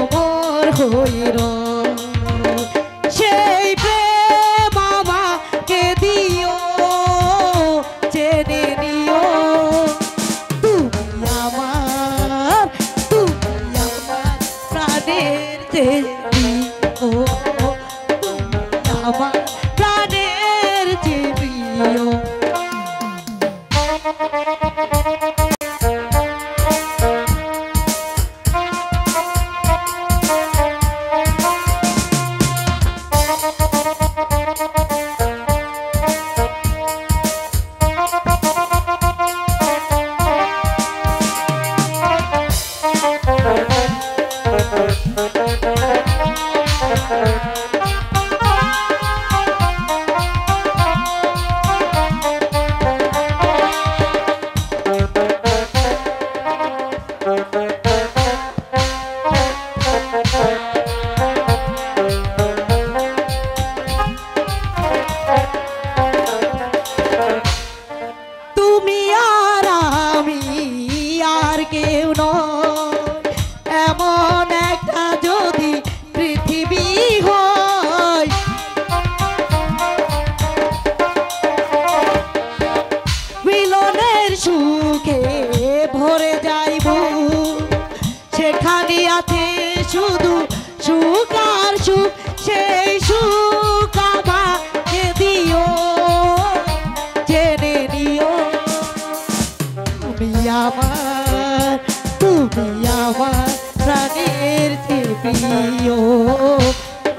অমর হইল সেই প্রেম আমাকে দিও জেনে নিও তুমি আমার প্রাণের দেবী ও তুমি আমার প্রাণের দেবী ও এমন একটা যদি পৃথিবী হয় মিলনের সুখে ভরে যাইব সেখানে আছে শুধু সুখ আর সুখ সেই সুখ আমাকে দিও জেনে নিও তুমি আমার প্রাণের প্রিয়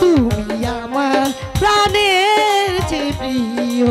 তুমি আমার প্রাণের প্রিয়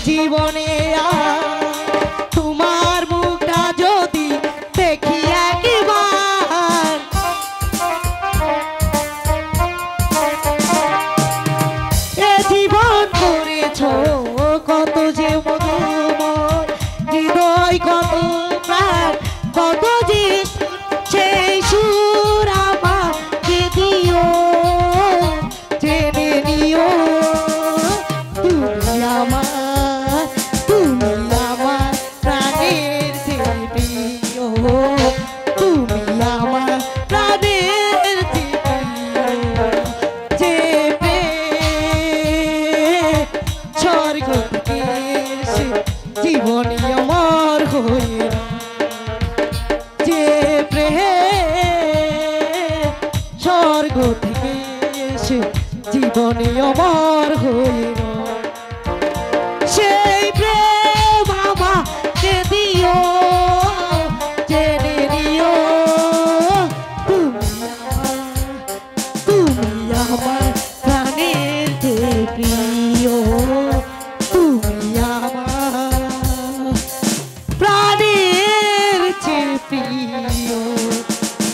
জীবনে তোমার মুখটা যদি দেখি একবার এ জীবন করেছ কত যে মধুময় হৃদয় কত প্রাণ কত যে সেই সুর আমাকে দিও জেনে নিও তুমি আমার প্রাণের দেবী ও তুমি আমার প্রাণের দেবী যে স্বর্গ থেকে জীবনী অমর হইল যে স্বর্গ থেকে জীবনী অমর হইল